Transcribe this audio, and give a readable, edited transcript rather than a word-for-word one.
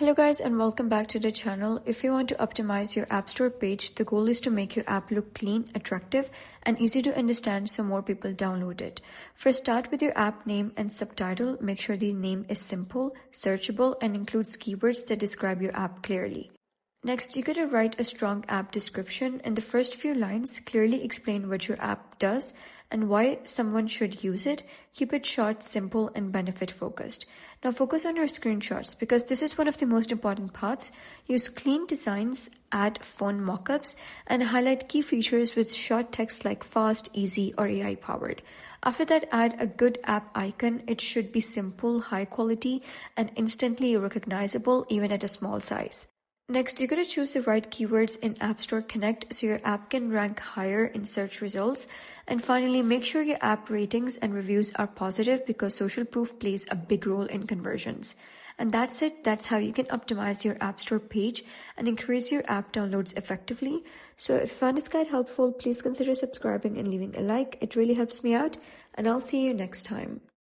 Hello guys and welcome back to the channel. If you want to optimize your App Store page, the goal is to make your app look clean, attractive, and easy to understand so more people download it. First, start with your app name and subtitle. Make sure the name is simple, searchable, and includes keywords that describe your app clearly. Next, you gotta write a strong app description. In the first few lines, clearly explain what your app does and why someone should use it. Keep it short, simple, and benefit focused. Now focus on your screenshots because this is one of the most important parts. Use clean designs, add fun mockups, and highlight key features with short text like fast, easy, or AI powered. After that, add a good app icon. It should be simple, high quality, and instantly recognizable even at a small size. Next, you're going to choose the right keywords in Appstore Connect so your app can rank higher in search results. And finally, make sure your app ratings and reviews are positive because social proof plays a big role in conversions. And that's it. That's how you can optimize your App Store page and increase your app downloads effectively. So if you found this guide helpful, please consider subscribing and leaving a like. It really helps me out, and I'll see you next time.